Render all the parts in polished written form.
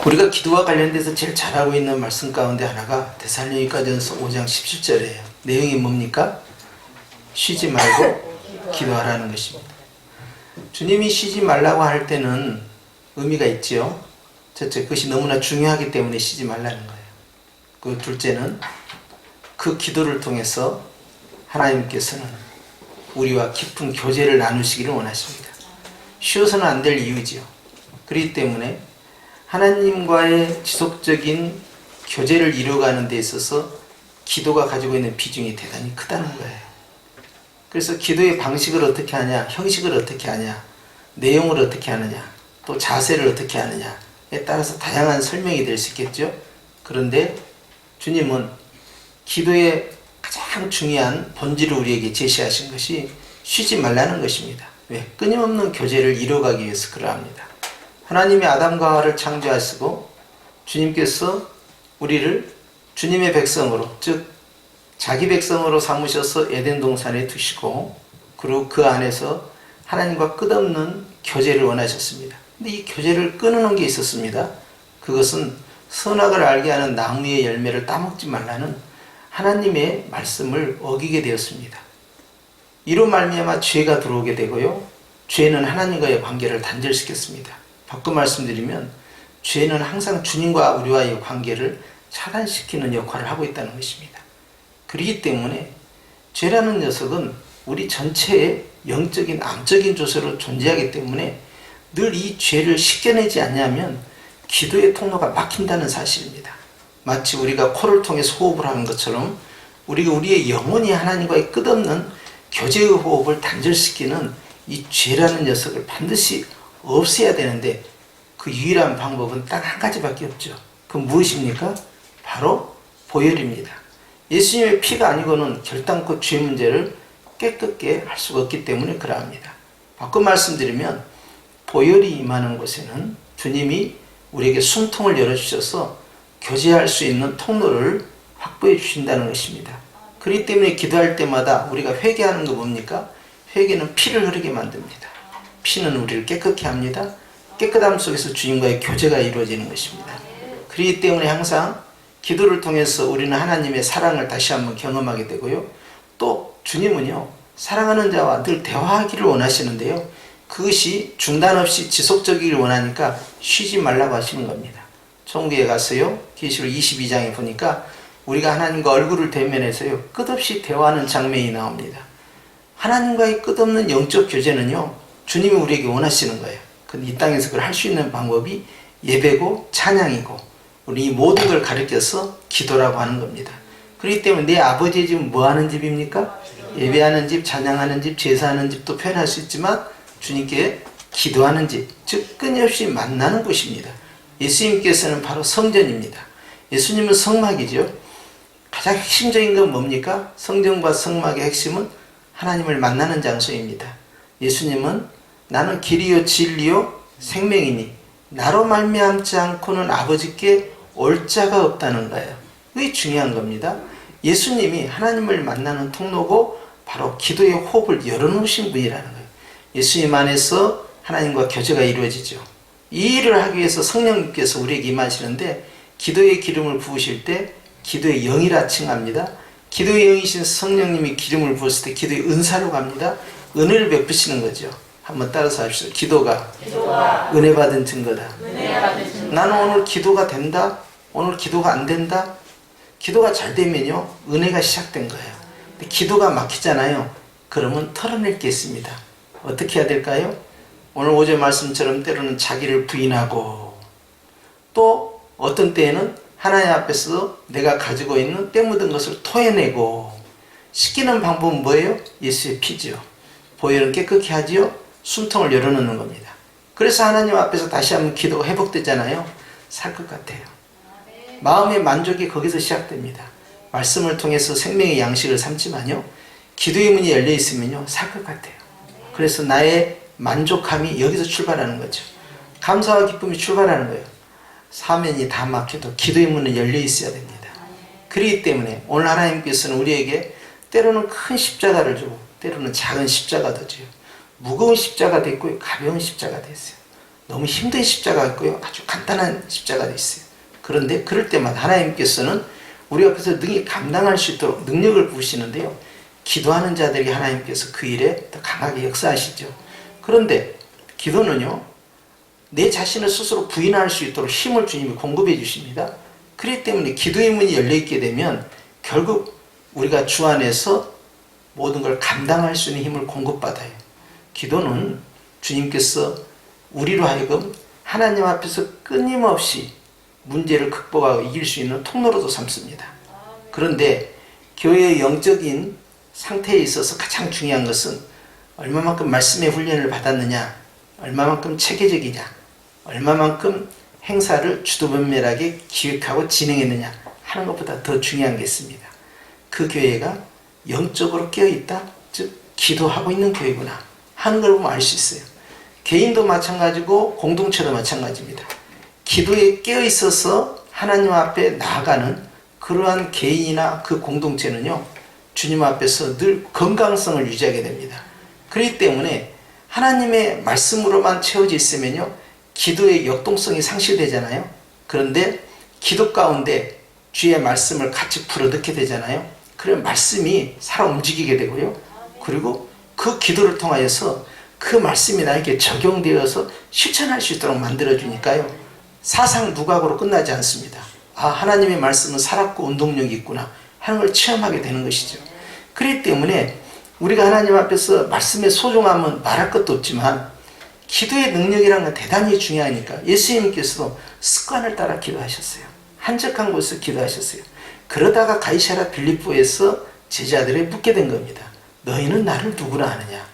우리가 기도와 관련돼서 제일 잘하고 있는 말씀 가운데 하나가 데살로니가전서 5장 17절이에요. 내용이 뭡니까? 쉬지 말고 기도하라는 것입니다. 주님이 쉬지 말라고 할 때는 의미가 있지요. 첫째, 그것이 너무나 중요하기 때문에 쉬지 말라는 거예요. 그 둘째는 그 기도를 통해서 하나님께서는 우리와 깊은 교제를 나누시기를 원하십니다. 쉬어서는 안 될 이유지요. 그렇기 때문에 하나님과의 지속적인 교제를 이루어가는 데 있어서 기도가 가지고 있는 비중이 대단히 크다는 거예요. 그래서 기도의 방식을 어떻게 하냐, 형식을 어떻게 하냐, 내용을 어떻게 하느냐, 또 자세를 어떻게 하느냐에 따라서 다양한 설명이 될 수 있겠죠. 그런데 주님은 기도의 가장 중요한 본질을 우리에게 제시하신 것이 쉬지 말라는 것입니다. 왜? 끊임없는 교제를 이루어가기 위해서 그러합니다. 하나님이 아담과 하와를 창조하시고 주님께서 우리를 주님의 백성으로, 즉 자기 백성으로 삼으셔서 에덴 동산에 두시고 그리고 그 안에서 하나님과 끝없는 교제를 원하셨습니다. 근데 이 교제를 끊어놓은 게 있었습니다. 그것은 선악을 알게 하는 나무의 열매를 따먹지 말라는 하나님의 말씀을 어기게 되었습니다. 이로 말미암아 죄가 들어오게 되고요, 죄는 하나님과의 관계를 단절시켰습니다. 바꿔 말씀드리면 죄는 항상 주님과 우리와의 관계를 차단시키는 역할을 하고 있다는 것입니다. 그렇기 때문에 죄라는 녀석은 우리 전체의 영적인 암적인 조세로 존재하기 때문에 늘 이 죄를 씻겨내지 않냐면 기도의 통로가 막힌다는 사실입니다. 마치 우리가 코를 통해서 호흡을 하는 것처럼 우리가 우리의 영혼이 하나님과의 끝없는 교제의 호흡을 단절시키는 이 죄라는 녀석을 반드시 없애야 되는데 그 유일한 방법은 딱 한 가지밖에 없죠. 그건 무엇입니까? 바로 보혈입니다. 예수님의 피가 아니고는 결단코 죄 문제를 깨끗게 할 수가 없기 때문에 그러합니다. 바꿔 말씀드리면 보혈이 임하는 곳에는 주님이 우리에게 숨통을 열어주셔서 교제할 수 있는 통로를 확보해 주신다는 것입니다. 그렇기 때문에 기도할 때마다 우리가 회개하는 거 뭡니까? 회개는 피를 흐르게 만듭니다. 피는 우리를 깨끗게 합니다. 깨끗함 속에서 주님과의 교제가 이루어지는 것입니다. 그렇기 때문에 항상 기도를 통해서 우리는 하나님의 사랑을 다시 한번 경험하게 되고요, 또 주님은요 사랑하는 자와 늘 대화하기를 원하시는데요, 그것이 중단 없이 지속적이길 원하니까 쉬지 말라고 하시는 겁니다. 천국에 가서요, 계시록 22장에 보니까 우리가 하나님과 얼굴을 대면해서요 끝없이 대화하는 장면이 나옵니다. 하나님과의 끝없는 영적 교제는요 주님이 우리에게 원하시는 거예요. 근데 이 땅에서 그걸 할 수 있는 방법이 예배고 찬양이고 우리 이 모든 걸 가르쳐서 기도라고 하는 겁니다. 그렇기 때문에 내 아버지의 집은 뭐 하는 집입니까? 예배하는 집, 찬양하는 집, 제사하는 집도 표현할 수 있지만 주님께 기도하는 집, 즉 끊임없이 만나는 곳입니다. 예수님께서는 바로 성전입니다. 예수님은 성막이죠. 가장 핵심적인 건 뭡니까? 성전과 성막의 핵심은 하나님을 만나는 장소입니다. 예수님은 나는 길이요 진리요 생명이니 나로 말미암지 않고는 아버지께 올 자가 없다는 거예요. 그게 중요한 겁니다. 예수님이 하나님을 만나는 통로고 바로 기도의 호흡을 열어놓으신 분이라는 거예요. 예수님 안에서 하나님과 교제가 이루어지죠. 이 일을 하기 위해서 성령님께서 우리에게 임하시는데 기도의 기름을 부으실 때 기도의 영이라 칭합니다. 기도의 영이신 성령님이 기름을 부었을 때 기도의 은사로 갑니다. 은혜를 베푸시는 거죠. 한번 따라서 합시다. 기도가 은혜 받은 증거다. 나는 오늘 기도가 된다? 오늘 기도가 안 된다? 기도가 잘 되면요 은혜가 시작된 거예요. 근데 기도가 막히잖아요. 그러면 털어낼 게 있습니다. 어떻게 해야 될까요? 오늘 오전 말씀처럼 때로는 자기를 부인하고, 또 어떤 때에는 하나님 앞에서 내가 가지고 있는 때 묻은 것을 토해내고, 씻기는 방법은 뭐예요? 예수의 피죠. 보혈은 깨끗게 하지요. 숨통을 열어놓는 겁니다. 그래서 하나님 앞에서 다시 한번 기도가 회복되잖아요. 살 것 같아요. 마음의 만족이 거기서 시작됩니다. 말씀을 통해서 생명의 양식을 삼지만요 기도의 문이 열려 있으면요 살 것 같아요. 그래서 나의 만족함이 여기서 출발하는 거죠. 감사와 기쁨이 출발하는 거예요. 사면이 다 막혀도 기도의 문은 열려 있어야 됩니다. 그렇기 때문에 오늘 하나님께서는 우리에게 때로는 큰 십자가를 주고 때로는 작은 십자가도 줘요. 무거운 십자가 됐고 가벼운 십자가 됐어요. 너무 힘든 십자가 있고요. 아주 간단한 십자가도 있어요. 그런데 그럴 때마다 하나님께서는 우리 앞에서 능히 감당할 수 있도록 능력을 부으시는데요. 기도하는 자들이 하나님께서 그 일에 더 강하게 역사하시죠. 그런데 기도는요, 내 자신을 스스로 부인할 수 있도록 힘을 주님이 공급해 주십니다. 그렇기 때문에 기도의 문이 열려있게 되면 결국 우리가 주 안에서 모든 걸 감당할 수 있는 힘을 공급받아요. 기도는 주님께서 우리로 하여금 하나님 앞에서 끊임없이 문제를 극복하고 이길 수 있는 통로로도 삼습니다. 그런데 교회의 영적인 상태에 있어서 가장 중요한 것은 얼마만큼 말씀의 훈련을 받았느냐, 얼마만큼 체계적이냐, 얼마만큼 행사를 주도면밀하게 기획하고 진행했느냐 하는 것보다 더 중요한 게 있습니다. 그 교회가 영적으로 깨어있다, 즉 기도하고 있는 교회구나 하는 걸 보면 알 수 있어요. 개인도 마찬가지고 공동체도 마찬가지입니다. 기도에 깨어있어서 하나님 앞에 나아가는 그러한 개인이나 그 공동체는요, 주님 앞에서 늘 건강성을 유지하게 됩니다. 그렇기 때문에 하나님의 말씀으로만 채워져 있으면요, 기도의 역동성이 상실되잖아요. 그런데 기도 가운데 주의 말씀을 같이 불어넣게 되잖아요. 그러면 말씀이 살아 움직이게 되고요. 그리고 그 기도를 통하여서 그 말씀이 나에게 적용되어서 실천할 수 있도록 만들어주니까요. 사상 누각으로 끝나지 않습니다. 아, 하나님의 말씀은 살았고 운동력이 있구나 하는 걸 체험하게 되는 것이죠. 그렇기 때문에 우리가 하나님 앞에서 말씀의 소중함은 말할 것도 없지만 기도의 능력이라는 건 대단히 중요하니까 예수님께서도 습관을 따라 기도하셨어요. 한적한 곳에서 기도하셨어요. 그러다가 가이사랴 빌립보에서 제자들에 묻게 된 겁니다. 너희는 나를 누구라 하느냐.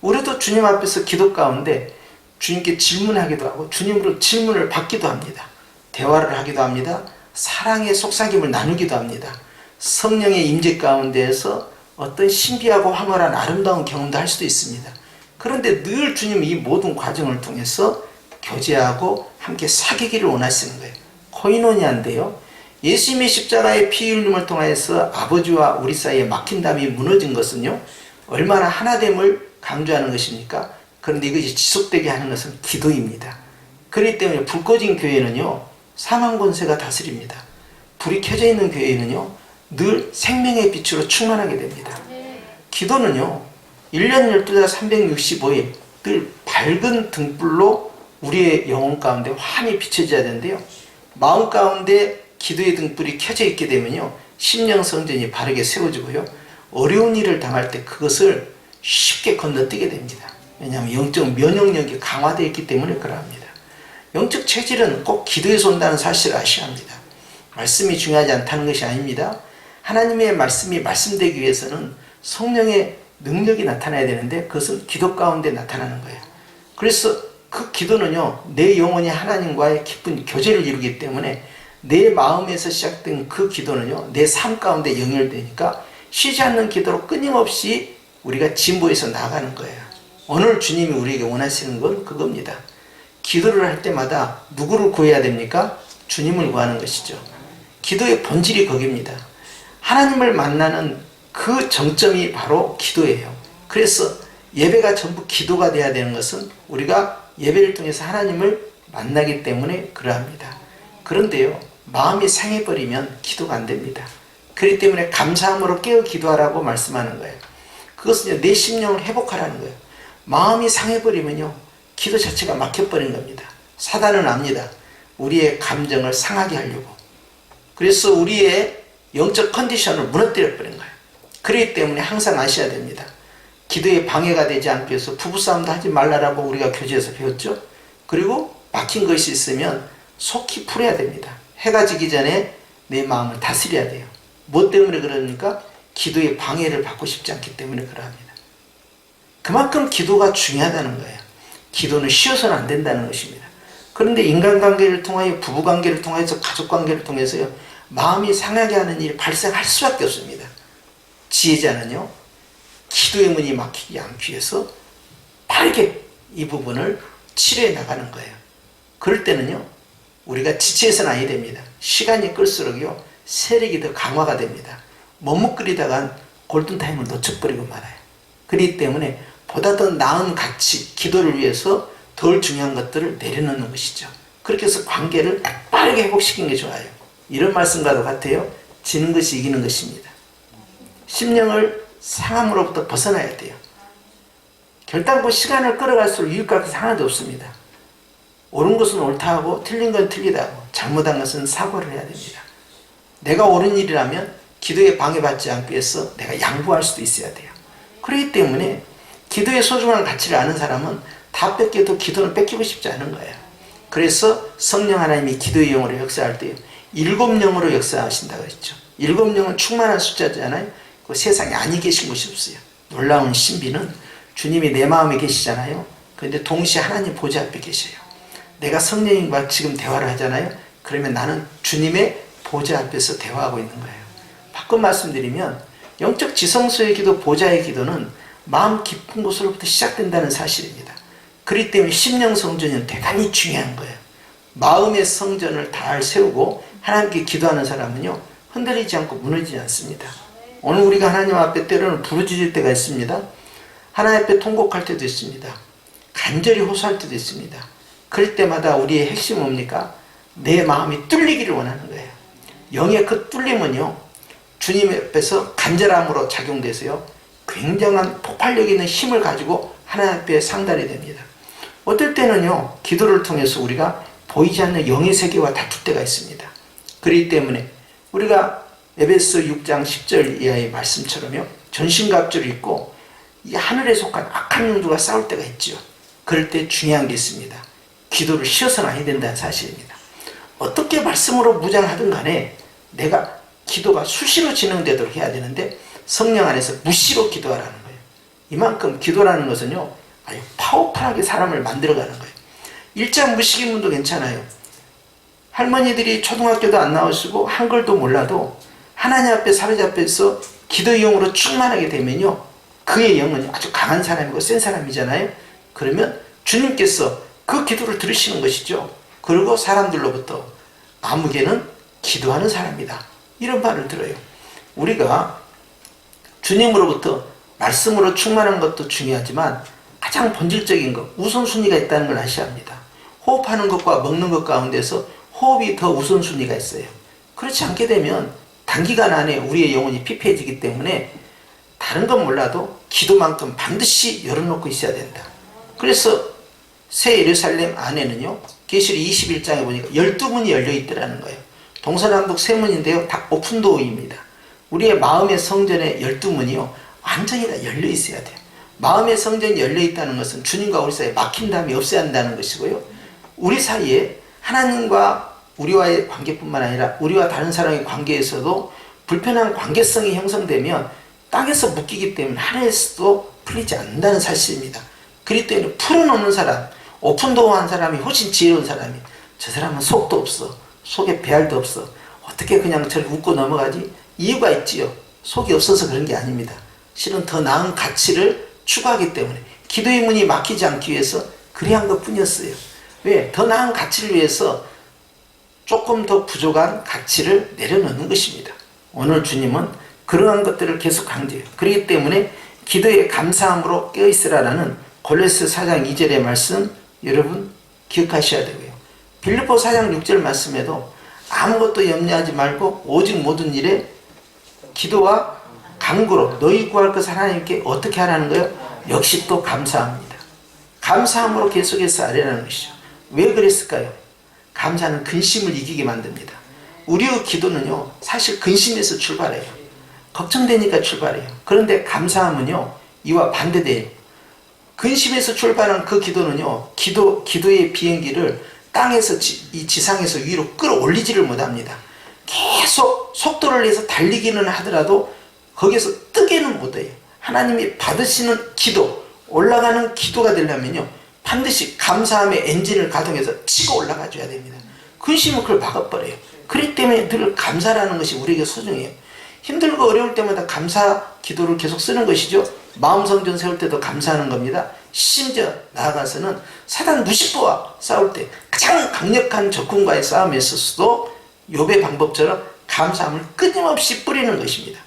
우리도 주님 앞에서 기도 가운데 주님께 질문하기도 하고 주님으로 질문을 받기도 합니다. 대화를 하기도 합니다. 사랑의 속삭임을 나누기도 합니다. 성령의 임재 가운데에서 어떤 신비하고 황홀한 아름다운 경험도 할 수도 있습니다. 그런데 늘 주님은 이 모든 과정을 통해서 교제하고 함께 사귀기를 원하시는 거예요. 코이노니아인데요, 예수님의 십자가의 피 흘림을 통해서 아버지와 우리 사이에 막힌 담이 무너진 것은요, 얼마나 하나됨을 강조하는 것입니까? 그런데 이것이 지속되게 하는 것은 기도입니다. 그렇기 때문에 불 꺼진 교회는요, 사망 권세가 다스립니다. 불이 켜져 있는 교회는요, 늘 생명의 빛으로 충만하게 됩니다. 기도는요, 1년 12달 365일 늘 밝은 등불로 우리의 영혼 가운데 환히 비춰져야 되는데요, 마음 가운데 기도의 등불이 켜져 있게 되면요, 심령 성전이 바르게 세워지고요, 어려운 일을 당할 때 그것을 쉽게 건너뛰게 됩니다. 왜냐하면 영적 면역력이 강화되어 있기 때문에 그러합니다. 영적 체질은 꼭 기도에서 온다는 사실을 아셔야 합니다. 말씀이 중요하지 않다는 것이 아닙니다. 하나님의 말씀이 말씀되기 위해서는 성령의 능력이 나타나야 되는데 그것은 기도 가운데 나타나는 거예요. 그래서 그 기도는요, 내 영혼이 하나님과의 깊은 교제를 이루기 때문에 내 마음에서 시작된 그 기도는요, 내 삶 가운데 연결되니까 쉬지 않는 기도로 끊임없이 우리가 진보해서 나아가는 거예요. 오늘 주님이 우리에게 원하시는 건 그겁니다. 기도를 할 때마다 누구를 구해야 됩니까? 주님을 구하는 것이죠. 기도의 본질이 거기입니다. 하나님을 만나는 그 정점이 바로 기도예요. 그래서 예배가 전부 기도가 돼야 되는 것은 우리가 예배를 통해서 하나님을 만나기 때문에 그러합니다. 그런데요, 마음이 상해버리면 기도가 안 됩니다. 그렇기 때문에 감사함으로 깨어 기도하라고 말씀하는 거예요. 그것은 내 심령을 회복하라는 거예요. 마음이 상해버리면요, 기도 자체가 막혀버린 겁니다. 사단은 압니다. 우리의 감정을 상하게 하려고. 그래서 우리의 영적 컨디션을 무너뜨려버린 거예요. 그렇기 때문에 항상 아셔야 됩니다. 기도에 방해가 되지 않기 위해서 부부싸움도 하지 말라라고 우리가 교재에서 배웠죠. 그리고 막힌 것이 있으면 속히 풀어야 됩니다. 해가 지기 전에 내 마음을 다스려야 돼요. 뭐 때문에 그러니까? 기도에 방해를 받고 싶지 않기 때문에 그러합니다. 그만큼 기도가 중요하다는 거예요. 기도는 쉬어서는 안 된다는 것입니다. 그런데 인간관계를 통하여, 부부관계를 통해서, 가족관계를 통해서요, 마음이 상하게 하는 일이 발생할 수밖에 없습니다. 지혜자는요, 기도의 문이 막히지 않기 위해서 빠르게 이 부분을 치료해 나가는 거예요. 그럴 때는요, 우리가 지체해서는 아니 됩니다. 시간이 끌수록요, 세력이 더 강화가 됩니다. 머뭇거리다간 골든타임을 놓쳐버리고 말아요. 그렇기 때문에 보다 더 나은 가치, 기도를 위해서 덜 중요한 것들을 내려놓는 것이죠. 그렇게 해서 관계를 빠르게 회복시키는 게 좋아요. 이런 말씀과도 같아요. 지는 것이 이기는 것입니다. 심령을 상함으로부터 벗어나야 돼요. 결단코 시간을 끌어갈수록 유익할 것은 하나도 없습니다. 옳은 것은 옳다 하고 틀린 건 틀리다 하고 잘못한 것은 사과를 해야 됩니다. 내가 옳은 일이라면 기도에 방해받지 않기 위해서 내가 양보할 수도 있어야 돼요. 그렇기 때문에 기도의 소중한 가치를 아는 사람은 다 뺏겨도 기도는 뺏기고 싶지 않은 거예요. 그래서 성령 하나님이 기도의 영으로 역사할 때요, 7영으로 역사하신다고 했죠. 7영은 충만한 숫자잖아요. 그 세상에 아니 계신 곳이 없어요. 놀라운 신비는 주님이 내 마음에 계시잖아요. 그런데 동시에 하나님 보좌 앞에 계셔요. 내가 성령님과 지금 대화를 하잖아요. 그러면 나는 주님의 보좌 앞에서 대화하고 있는 거예요. 바꿔 말씀드리면 영적 지성소의 기도, 보좌의 기도는 마음 깊은 곳으로부터 시작된다는 사실입니다. 그렇기 때문에 심령 성전은 대단히 중요한 거예요. 마음의 성전을 잘 세우고 하나님께 기도하는 사람은요, 흔들리지 않고 무너지지 않습니다. 오늘 우리가 하나님 앞에 때로는 부르짖을 때가 있습니다. 하나님 앞에 통곡할 때도 있습니다. 간절히 호소할 때도 있습니다. 그럴 때마다 우리의 핵심은 뭡니까? 내 마음이 뚫리기를 원하는 거예요. 영의 그 뚫림은요, 주님 앞에서 간절함으로 작용돼서요, 굉장한 폭발력 있는 힘을 가지고 하나님 앞에 상달이 됩니다. 어떨 때는요, 기도를 통해서 우리가 보이지 않는 영의 세계와 다툴 때가 있습니다. 그렇기 때문에 우리가 에베소 6장 10절 이하의 말씀처럼요, 전신갑주를 입고 이 하늘에 속한 악한 영들과 싸울 때가 있죠. 그럴 때 중요한 게 있습니다. 기도를 쉬어서는 아니 된다는 사실입니다. 어떻게 말씀으로 무장하든 간에 내가 기도가 수시로 진행되도록 해야 되는데 성령 안에서 무시로 기도하라는 거예요. 이만큼 기도라는 것은요, 아주 파워풀하게 사람을 만들어가는 거예요. 일장 무식인분도 괜찮아요. 할머니들이 초등학교도 안 나오시고 한글도 몰라도 하나님 앞에 사로잡혀서 기도의 영으로 충만하게 되면요, 그의 영은 아주 강한 사람이고 센 사람이잖아요. 그러면 주님께서 그 기도를 들으시는 것이죠. 그리고 사람들로부터 아무개는 기도하는 사람이다, 이런 말을 들어요. 우리가 주님으로부터 말씀으로 충만한 것도 중요하지만 가장 본질적인 것, 우선순위가 있다는 걸 아셔야 합니다. 호흡하는 것과 먹는 것 가운데서 호흡이 더 우선순위가 있어요. 그렇지 않게 되면 단기간 안에 우리의 영혼이 피폐해지기 때문에 다른 건 몰라도 기도만큼 반드시 열어놓고 있어야 된다. 그래서 새 예루살렘 안에는요, 계시록 21장에 보니까 12문이 열려있더라는 거예요. 동서남북 세 문인데요, 다 오픈도어입니다. 우리의 마음의 성전에 12문이요, 완전히 다 열려있어야 돼요. 마음의 성전이 열려있다는 것은 주님과 우리 사이에 막힌 담이 없어야 한다는 것이고요, 우리 사이에 하나님과 우리와의 관계뿐만 아니라 우리와 다른 사람의 관계에서도 불편한 관계성이 형성되면 땅에서 묶이기 때문에 하늘에서도 풀리지 않는다는 사실입니다. 그렇기 때문에 풀어놓는 사람, 오픈도어한 사람이 훨씬 지혜로운 사람이, 저 사람은 속도 없어, 속에 배알도 없어, 어떻게 그냥 저렇게 웃고 넘어가지? 이유가 있지요. 속이 없어서 그런 게 아닙니다. 실은 더 나은 가치를 추구하기 때문에 기도의 문이 막히지 않기 위해서 그래 한 것뿐이었어요. 왜? 더 나은 가치를 위해서 조금 더 부족한 가치를 내려놓는 것입니다. 오늘 주님은 그러한 것들을 계속 강조해요. 그렇기 때문에 기도에 감사함으로 깨어있으라라는 골로새 4장 2절의 말씀 여러분 기억하셔야 되고요. 빌립보 4장 6절 말씀에도 아무것도 염려하지 말고 오직 모든 일에 기도와 간구로 너희 구할 것을 하나님께 어떻게 하라는 거예요? 역시 또 감사합니다. 감사함으로 계속해서 하라는 것이죠. 왜 그랬을까요? 감사는 근심을 이기게 만듭니다. 우리의 기도는요, 사실 근심에서 출발해요. 걱정되니까 출발해요. 그런데 감사함은요, 이와 반대돼요. 근심에서 출발한 그 기도는요, 기도의 비행기를 땅에서 이 지상에서 위로 끌어올리지를 못합니다. 계속 속도를 내서 달리기는 하더라도 거기에서 뜨게는 못해요. 하나님이 받으시는 기도, 올라가는 기도가 되려면요, 반드시 감사함의 엔진을 가동해서 치고 올라가 줘야 됩니다. 근심은 그걸 막아버려요. 그렇기 때문에 늘 감사라는 것이 우리에게 소중해요. 힘들고 어려울 때마다 감사 기도를 계속 쓰는 것이죠. 마음 성전 세울 때도 감사하는 겁니다. 심지어 나아가서는 사단 무식부와 싸울 때 가장 강력한 적군과의 싸움에서도 욥의 방법처럼 감사함을 끊임없이 뿌리는 것입니다.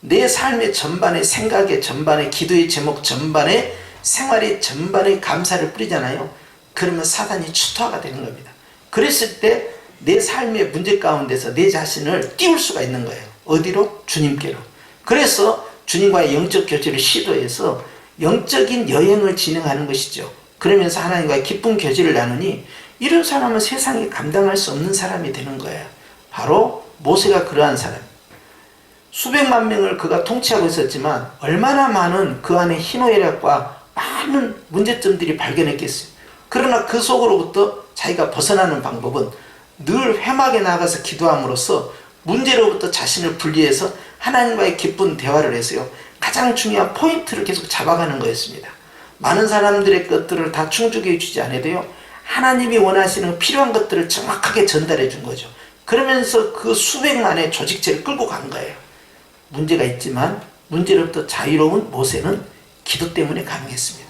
내 삶의 전반에, 생각의 전반에, 기도의 제목 전반에, 생활의 전반에 감사를 뿌리잖아요. 그러면 사단이 추토화가 되는 겁니다. 그랬을 때 내 삶의 문제 가운데서 내 자신을 띄울 수가 있는 거예요. 어디로? 주님께로. 그래서 주님과의 영적 교제를 시도해서 영적인 여행을 진행하는 것이죠. 그러면서 하나님과의 기쁜 교제를 나누니 이런 사람은 세상에 감당할 수 없는 사람이 되는 거예요. 바로 모세가 그러한 사람. 수백만 명을 그가 통치하고 있었지만 얼마나 많은 그 안에 희노애락과 많은 문제점들이 발견했겠어요. 그러나 그 속으로부터 자기가 벗어나는 방법은 늘 회막에 나가서 기도함으로써 문제로부터 자신을 분리해서 하나님과의 기쁜 대화를 해서요, 가장 중요한 포인트를 계속 잡아가는 거였습니다. 많은 사람들의 것들을 다 충족해 주지 않아도요, 하나님이 원하시는 필요한 것들을 정확하게 전달해 준 거죠. 그러면서 그 수백만의 조직체를 끌고 간 거예요. 문제가 있지만 문제로부터 자유로운 모세는 기도 때문에 가능했습니다.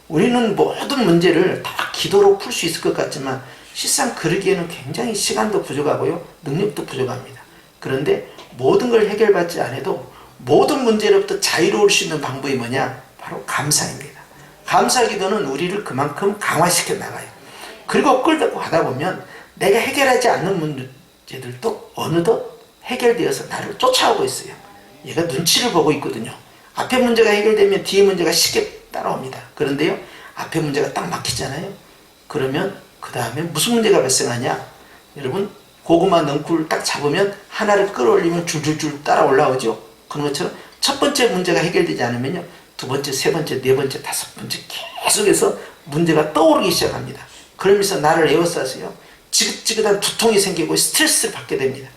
우리는 모든 문제를 다 기도로 풀 수 있을 것 같지만 실상 그러기에는 굉장히 시간도 부족하고요, 능력도 부족합니다. 그런데 모든 걸 해결받지 않아도 모든 문제로부터 자유로울 수 있는 방법이 뭐냐? 바로 감사입니다. 감사 기도는 우리를 그만큼 강화시켜 나가요. 그리고 끌고 가다 보면 내가 해결하지 않는 문제들도 어느덧 해결되어서 나를 쫓아오고 있어요. 얘가 눈치를 보고 있거든요. 앞에 문제가 해결되면 뒤에 문제가 쉽게 따라옵니다. 그런데요, 앞에 문제가 딱 막히잖아요. 그러면 그 다음에 무슨 문제가 발생하냐? 여러분, 고구마 넝쿨 딱 잡으면 하나를 끌어올리면 줄줄줄 따라 올라오죠. 그런 것처럼 첫 번째 문제가 해결되지 않으면요, 두 번째, 세 번째, 네 번째, 다섯 번째 계속해서 문제가 떠오르기 시작합니다. 그러면서 나를 에워싸서요, 지긋지긋한 두통이 생기고 스트레스를 받게 됩니다.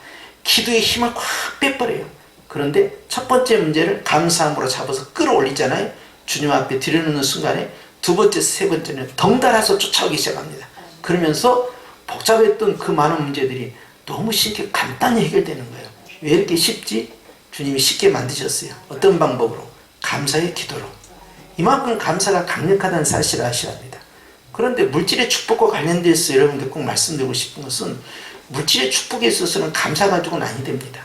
기도의 힘을 확 빼버려요. 그런데 첫 번째 문제를 감사함으로 잡아서 끌어올리잖아요. 주님 앞에 들여놓는 순간에 두 번째, 세 번째는 덩달아서 쫓아오기 시작합니다. 그러면서 복잡했던 그 많은 문제들이 너무 쉽게 간단히 해결되는 거예요. 왜 이렇게 쉽지? 주님이 쉽게 만드셨어요. 어떤 방법으로? 감사의 기도로. 이만큼 감사가 강력하다는 사실을 아셔야 합니다. 그런데 물질의 축복과 관련돼서 여러분께 꼭 말씀드리고 싶은 것은, 물질의 축복에 있어서는 감사 가지고는 아니 됩니다.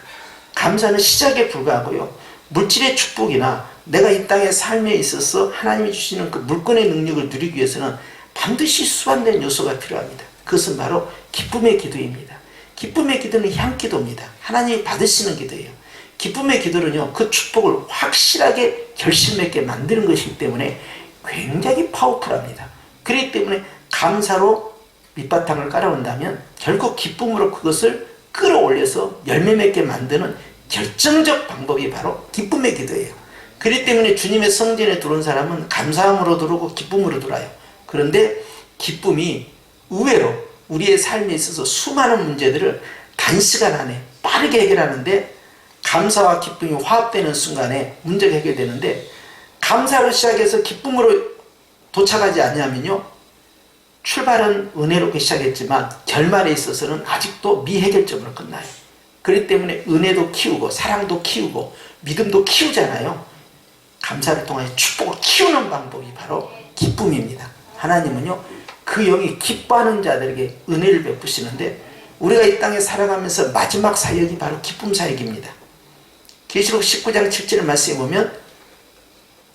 감사는 시작에 불과하고요, 물질의 축복이나 내가 이 땅의 삶에 있어서 하나님이 주시는 그 물건의 능력을 누리기 위해서는 반드시 수반된 요소가 필요합니다. 그것은 바로 기쁨의 기도입니다. 기쁨의 기도는 향기도입니다. 하나님이 받으시는 기도예요. 기쁨의 기도는요, 그 축복을 확실하게 결심 있게 만드는 것이기 때문에 굉장히 파워풀합니다. 그렇기 때문에 감사로 밑바탕을 깔아온다면 결국 기쁨으로 그것을 끌어올려서 열매 맺게 만드는 결정적 방법이 바로 기쁨의 기도예요. 그렇기 때문에 주님의 성전에 들어온 사람은 감사함으로 들어오고 기쁨으로 들어와요. 그런데 기쁨이 의외로 우리의 삶에 있어서 수많은 문제들을 단시간 안에 빠르게 해결하는데, 감사와 기쁨이 화합되는 순간에 문제가 해결되는데, 감사로 시작해서 기쁨으로 도착하지 않냐면요, 출발은 은혜롭게 시작했지만 결말에 있어서는 아직도 미해결점으로 끝나요. 그렇기 때문에 은혜도 키우고 사랑도 키우고 믿음도 키우잖아요. 감사를 통해 축복을 키우는 방법이 바로 기쁨입니다. 하나님은요, 그 영이 기뻐하는 자들에게 은혜를 베푸시는데, 우리가 이 땅에 살아가면서 마지막 사역이 바로 기쁨 사역입니다. 계시록 19장 7절 말씀에 보면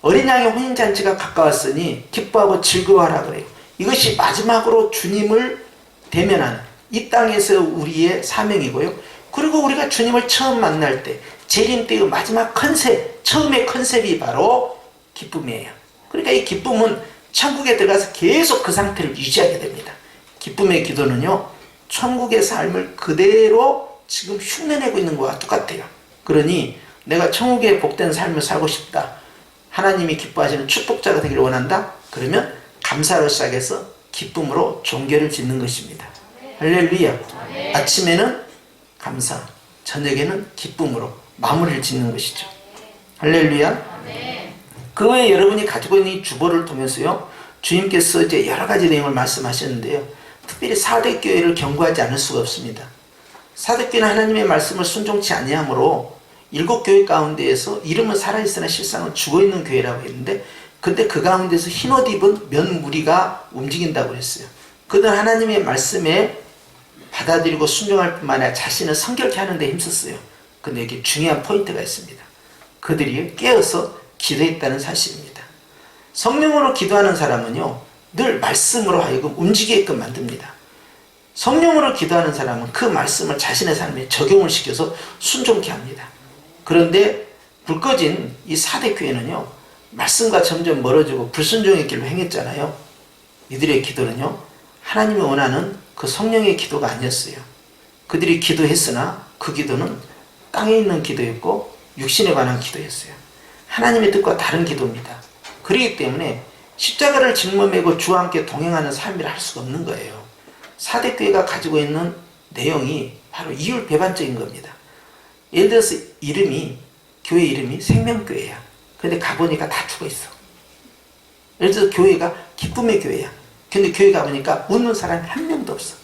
어린 양의 혼인잔치가 가까웠으니 기뻐하고 즐거워하라 그래요. 이것이 마지막으로 주님을 대면하는 이 땅에서 우리의 사명이고요, 그리고 우리가 주님을 처음 만날 때 재림 때의 마지막 컨셉, 처음의 컨셉이 바로 기쁨이에요. 그러니까 이 기쁨은 천국에 들어가서 계속 그 상태를 유지하게 됩니다. 기쁨의 기도는요, 천국의 삶을 그대로 지금 흉내내고 있는 것과 똑같아요. 그러니 내가 천국의 복된 삶을 살고 싶다, 하나님이 기뻐하시는 축복자가 되기를 원한다, 그러면 감사로 시작해서 기쁨으로 종교를 짓는 것입니다. 할렐루야. 아침에는 감사, 저녁에는 기쁨으로 마무리를 짓는 것이죠. 할렐루야. 그 외에 여러분이 가지고 있는 이 주보를 통해서요, 주님께서 이제 여러 가지 내용을 말씀하셨는데요, 특별히 사대교회를 경고하지 않을 수가 없습니다. 사대교회는 하나님의 말씀을 순종치 아니하므로 7교회 가운데에서 이름은 살아있으나 실상은 죽어있는 교회라고 했는데, 근데 그 가운데서 흰옷 입은 몇 무리가 움직인다고 했어요. 그들은 하나님의 말씀에 받아들이고 순종할 뿐만 아니라 자신을 성결케 하는 데 힘썼어요. 근데 여기 중요한 포인트가 있습니다. 그들이 깨어서 기도했다는 사실입니다. 성령으로 기도하는 사람은요, 늘 말씀으로 하여금 움직이게끔 만듭니다. 성령으로 기도하는 사람은 그 말씀을 자신의 삶에 적용을 시켜서 순종케 합니다. 그런데 불 꺼진 이 사대 교회는요, 말씀과 점점 멀어지고 불순종의 길로 행했잖아요. 이들의 기도는요, 하나님이 원하는 그 성령의 기도가 아니었어요. 그들이 기도했으나 그 기도는 땅에 있는 기도였고 육신에 관한 기도였어요. 하나님의 뜻과 다른 기도입니다. 그렇기 때문에 십자가를 짊어매고 주와 함께 동행하는 삶이라 할 수가 없는 거예요. 사대교회가 가지고 있는 내용이 바로 이율 배반적인 겁니다. 예를 들어서 교회 이름이 생명교회야. 근데 가보니까 다 죽어있어. 예를 들어서 교회가 기쁨의 교회야. 근데 교회 가보니까 웃는 사람이 한 명도 없어.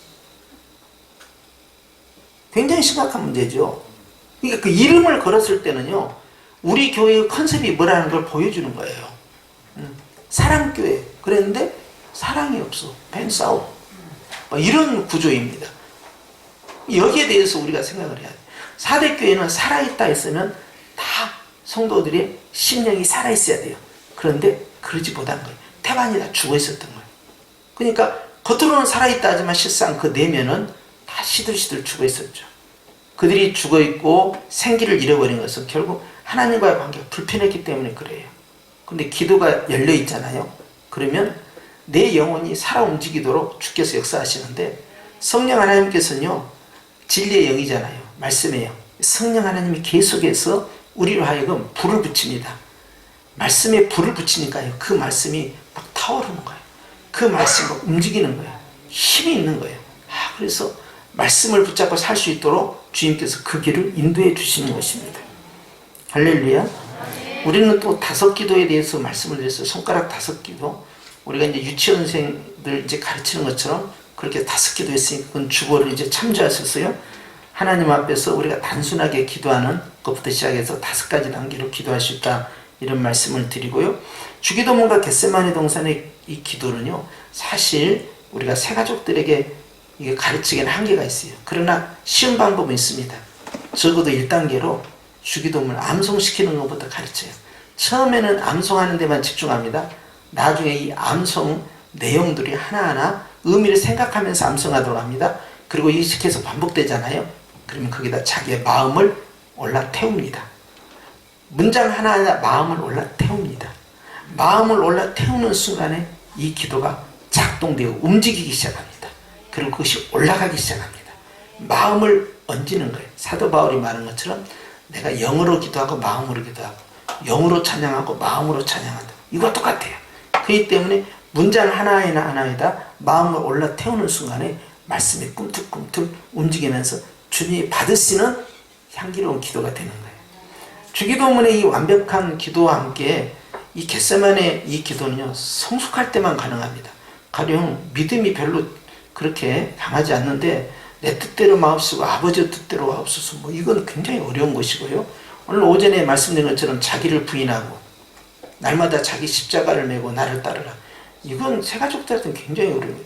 굉장히 심각한 문제죠. 그러니까 그 이름을 걸었을 때는요, 우리 교회의 컨셉이 뭐라는 걸 보여주는 거예요. 사랑교회. 그랬는데 사랑이 없어. 팬싸움. 이런 구조입니다. 여기에 대해서 우리가 생각을 해야 돼요. 사대교회는 살아있다 했으면 다 성도들의 심령이 살아있어야 돼요. 그런데 그러지 못한 거예요. 태반이 다 죽어있었던 거예요. 그러니까 겉으로는 살아있다 하지만 실상 그 내면은 다 시들시들 죽어있었죠. 그들이 죽어있고 생기를 잃어버린 것은 결국 하나님과의 관계가 불편했기 때문에 그래요. 근데 기도가 열려있잖아요. 그러면 내 영혼이 살아 움직이도록 주께서 역사하시는데, 성령 하나님께서는요, 진리의 영이잖아요. 말씀이에요. 성령 하나님이 계속해서 우리로 하여금 불을 붙입니다. 말씀에 불을 붙이니까요, 그 말씀이 막 타오르는 거예요. 그 말씀으로 움직이는 거예요. 힘이 있는 거예요. 그래서 말씀을 붙잡고 살 수 있도록 주님께서 그 길을 인도해 주시는 것입니다. 할렐루야. 우리는 또 다섯 기도에 대해서 말씀을 드렸어요. 손가락 다섯 기도. 우리가 이제 유치원생들 이제 가르치는 것처럼 그렇게 다섯 기도 했으니까 그건 주보를 이제 참조하셨어요. 하나님 앞에서 우리가 단순하게 기도하는 것부터 시작해서 다섯 가지 단계로 기도할 수 있다, 이런 말씀을 드리고요. 주기도문과 겟세마네 동산의 이 기도는요, 사실 우리가 새가족들에게 이게 가르치기에는 한계가 있어요. 그러나 쉬운 방법은 있습니다. 적어도 1단계로 주기도문을 암송시키는 것부터 가르쳐요. 처음에는 암송하는 데만 집중합니다. 나중에 이 암송 내용들이 하나하나 의미를 생각하면서 암송하도록 합니다. 그리고 의식해서 반복되잖아요. 그러면 거기다 자기의 마음을 올라태웁니다. 문장 하나하나 마음을 올라태웁니다. 마음을 올라태우는 순간에 이 기도가 작동되고 움직이기 시작합니다. 그리고 그것이 올라가기 시작합니다. 마음을 얹는 거예요. 사도 바울이 말한 것처럼 내가 영으로 기도하고 마음으로 기도하고 영으로 찬양하고 마음으로 찬양한다. 이거 똑같아요. 그렇기 때문에 문장 하나에다 마음을 올라태우는 순간에 말씀이 꿈틀꿈틀 움직이면서 주님이 받으시는 향기로운 기도가 되는 거예요. 주기도문의 이 완벽한 기도와 함께 이 겟세마네 이 기도는요, 성숙할 때만 가능합니다. 가령 믿음이 별로 그렇게 강하지 않는데 내 뜻대로 마옵시고 아버지의 뜻대로 하옵소서, 이건 굉장히 어려운 것이고요. 오늘 오전에 말씀드린 것처럼 자기를 부인하고 날마다 자기 십자가를 메고 나를 따르라, 이건 새가족들한테는 굉장히 어려워요.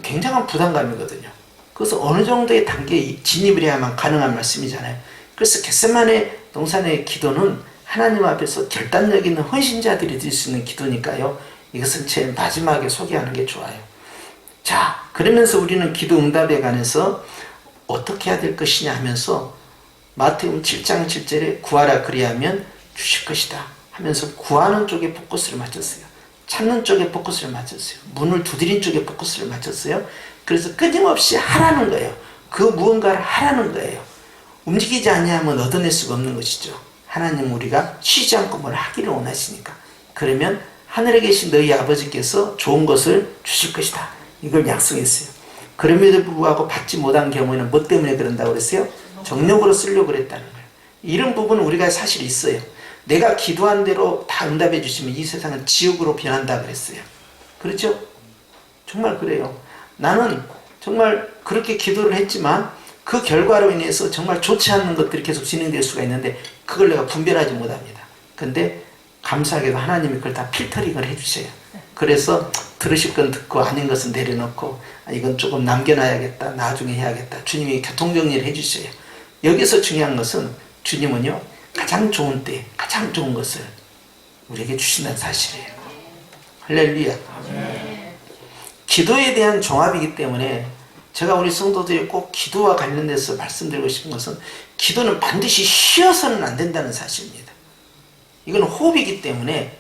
굉장한 부담감이거든요. 그래서 어느 정도의 단계에 진입을 해야만 가능한 말씀이잖아요. 그래서 겟세마네 동산의 기도는 하나님 앞에서 결단력 있는 헌신자들이 드릴 수 있는 기도니까요, 이것은 제일 마지막에 소개하는 게 좋아요. 자, 그러면서 우리는 기도 응답에 관해서 어떻게 해야 될 것이냐 하면서 마태복음 7장 7절에 구하라 그리하면 주실 것이다 하면서 구하는 쪽에 포커스를 맞췄어요. 찾는 쪽에 포커스를 맞췄어요. 문을 두드린 쪽에 포커스를 맞췄어요. 그래서 끊임없이 하라는 거예요. 그 무언가를 하라는 거예요. 움직이지 아니하면 얻어낼 수가 없는 것이죠. 하나님 우리가 쉬지 않고 뭘 하기를 원하시니까. 그러면 하늘에 계신 너희 아버지께서 좋은 것을 주실 것이다, 이걸 약속했어요. 그럼에도 불구하고 받지 못한 경우에는 뭐 때문에 그런다고 그랬어요? 정력으로 쓰려고 그랬다는 거예요. 이런 부분은 우리가 사실 있어요. 내가 기도한 대로 다 응답해 주시면 이 세상은 지옥으로 변한다 그랬어요. 그렇죠? 정말 그래요. 나는 정말 그렇게 기도를 했지만 그 결과로 인해서 정말 좋지 않은 것들이 계속 진행될 수가 있는데 그걸 내가 분별하지 못합니다. 근데 감사하게도 하나님이 그걸 다 필터링을 해주셔요. 그래서 들으실 건 듣고 아닌 것은 내려놓고 이건 조금 남겨놔야겠다, 나중에 해야겠다, 주님이 교통정리를 해주셔요. 여기서 중요한 것은 주님은요, 가장 좋은 때 가장 좋은 것을 우리에게 주신다는 사실이에요. 할렐루야. 기도에 대한 종합이기 때문에 제가 우리 성도들이 꼭 기도와 관련돼서 말씀드리고 싶은 것은 기도는 반드시 쉬어서는 안 된다는 사실입니다. 이건 호흡이기 때문에,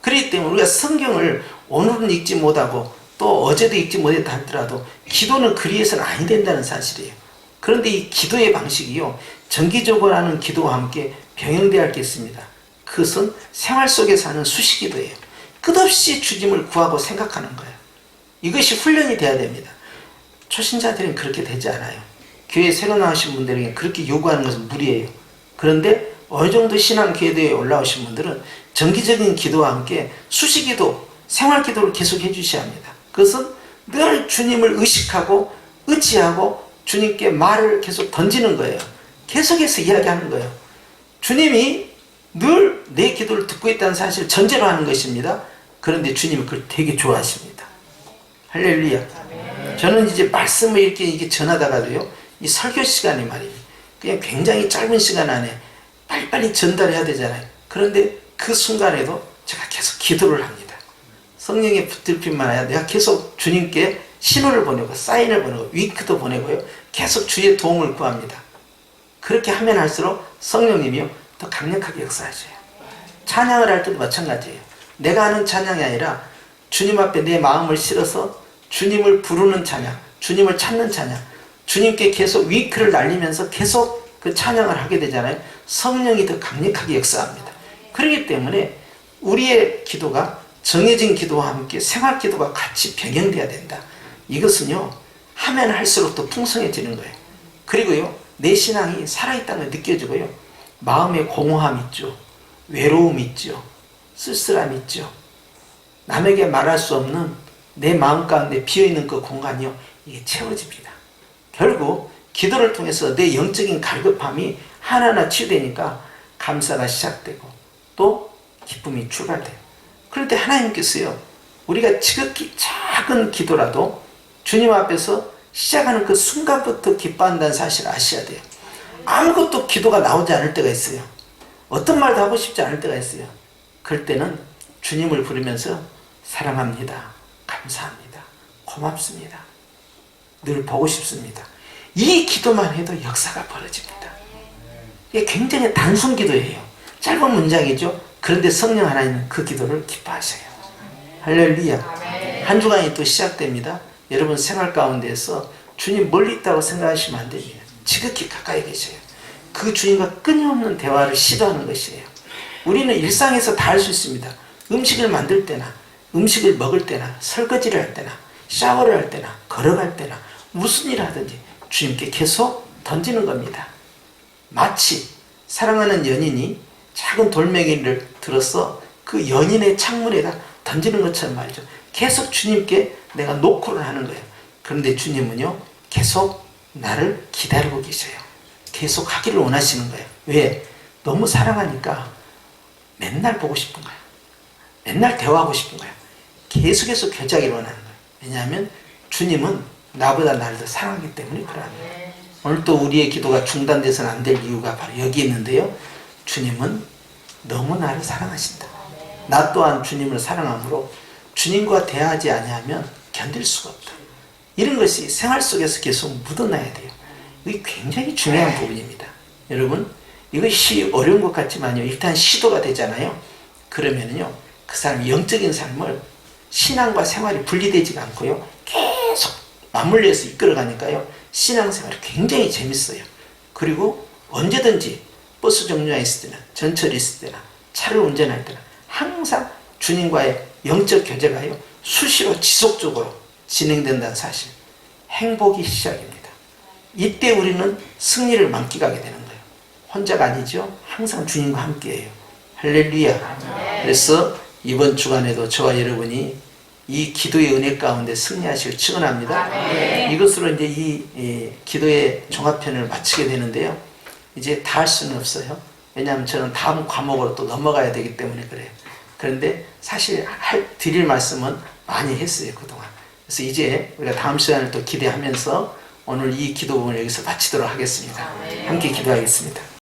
그렇기 때문에 우리가 성경을 오늘은 읽지 못하고 또 어제도 읽지 못했다 하더라도 기도는 그리해서는 아니 된다는 사실이에요. 그런데 이 기도의 방식이요, 정기적으로 하는 기도와 함께 병행되어야 할 게 있습니다. 그것은 생활 속에서 하는 수시기도예요. 끝없이 주님을 구하고 생각하는 거예요. 이것이 훈련이 돼야 됩니다. 초신자들은 그렇게 되지 않아요. 교회에 새로 나오신 분들에게 그렇게 요구하는 것은 무리예요. 그런데 어느 정도 신앙 궤도에 올라오신 분들은 정기적인 기도와 함께 수시기도, 생활기도를 계속 해주셔야 합니다. 그것은 늘 주님을 의식하고 의지하고 주님께 말을 계속 던지는 거예요. 계속해서 이야기하는 거예요. 주님이 늘 내 기도를 듣고 있다는 사실을 전제로 하는 것입니다. 그런데 주님이 그걸 되게 좋아하십니다. 할렐루야. 저는 이제 말씀을 이렇게 전하다가도요, 이 설교 시간이 말입니다. 그냥 굉장히 짧은 시간 안에 빨리빨리 전달해야 되잖아요. 그런데 그 순간에도 제가 계속 기도를 합니다. 성령의 붙들림만 해야 내가 계속 주님께 신호를 보내고 사인을 보내고 윙크도 보내고요, 계속 주의 도움을 구합니다. 그렇게 하면 할수록 성령님이요 더 강력하게 역사하셔요. 찬양을 할 때도 마찬가지예요. 내가 하는 찬양이 아니라 주님 앞에 내 마음을 실어서 주님을 부르는 찬양, 주님을 찾는 찬양, 주님께 계속 윙크를 날리면서 계속 그 찬양을 하게 되잖아요. 성령이 더 강력하게 역사합니다. 그렇기 때문에 우리의 기도가 정해진 기도와 함께 생활 기도가 같이 병행돼야 된다. 이것은요, 하면 할수록 더 풍성해지는 거예요. 그리고요, 내 신앙이 살아있다는 걸 느껴지고요, 마음에 공허함 있죠, 외로움 있죠, 쓸쓸함 있죠, 남에게 말할 수 없는 내 마음 가운데 비어있는 그 공간이요, 이게 채워집니다. 결국 기도를 통해서 내 영적인 갈급함이 하나하나 치유되니까 감사가 시작되고 또 기쁨이 출발돼요. 그럴 때 하나님께서요, 우리가 지극히 작은 기도라도 주님 앞에서 시작하는 그 순간부터 기뻐한다는 사실을 아셔야 돼요. 아무것도 기도가 나오지 않을 때가 있어요. 어떤 말도 하고 싶지 않을 때가 있어요. 그럴 때는 주님을 부르면서 사랑합니다, 감사합니다, 고맙습니다, 늘 보고 싶습니다, 이 기도만 해도 역사가 벌어집니다. 이게 굉장히 단순 기도예요. 짧은 문장이죠. 그런데 성령 하나님은 그 기도를 기뻐하셔요. 할렐루야. 한 주간이 또 시작됩니다. 여러분 생활 가운데에서 주님 멀리 있다고 생각하시면 안 됩니다. 지극히 가까이 계셔요. 그 주님과 끊임없는 대화를 시도하는 것이에요. 우리는 일상에서 다 할 수 있습니다. 음식을 만들 때나, 음식을 먹을 때나, 설거지를 할 때나, 샤워를 할 때나, 걸어갈 때나, 무슨 일을 하든지 주님께 계속 던지는 겁니다. 마치 사랑하는 연인이 작은 돌멩이를 들어서 그 연인의 창문에다 던지는 것처럼 말이죠. 계속 주님께 내가 노크를 하는 거예요. 그런데 주님은요, 계속 나를 기다리고 계셔요. 계속 하기를 원하시는 거예요. 왜? 너무 사랑하니까 맨날 보고 싶은 거예요. 맨날 대화하고 싶은 거예요. 계속해서 교제하기를 원하는 거예요. 왜냐하면 주님은 나보다 나를 더 사랑하기 때문에 그러합니다. 오늘 또 우리의 기도가 중단돼서는 안 될 이유가 바로 여기 있는데요, 주님은 너무 나를 사랑하신다. 나 또한 주님을 사랑하므로 주님과 대화하지 아니하면 견딜 수가 없다. 이런 것이 생활 속에서 계속 묻어나야 돼요. 이게 굉장히 중요한 부분입니다. 여러분, 이것이 어려운 것 같지만요, 일단 시도가 되잖아요. 그러면요, 그 사람이 영적인 삶을 신앙과 생활이 분리되지가 않고요, 계속 맞물려서 이끌어가니까요, 신앙생활이 굉장히 재밌어요. 그리고 언제든지 버스 정류장에 있을 때나 전철에 있을 때나 차를 운전할 때나 항상 주님과의 영적 교제가요, 수시로 지속적으로 진행된다는 사실, 행복이 시작입니다. 이때 우리는 승리를 만끽하게 되는 거예요. 혼자가 아니죠. 항상 주님과 함께해요. 할렐루야. 그래서 이번 주간에도 저와 여러분이 이 기도의 은혜 가운데 승리하시길 축원합니다. 이것으로 이제 이 기도의 종합편을 마치게 되는데요, 이제 다 할 수는 없어요. 왜냐하면 저는 다음 과목으로 또 넘어가야 되기 때문에 그래요. 그런데 사실 드릴 말씀은 많이 했어요, 그동안. 그래서 이제 우리가 다음 시간을 또 기대하면서 오늘 이 기도 부분을 여기서 마치도록 하겠습니다. 함께 기도하겠습니다.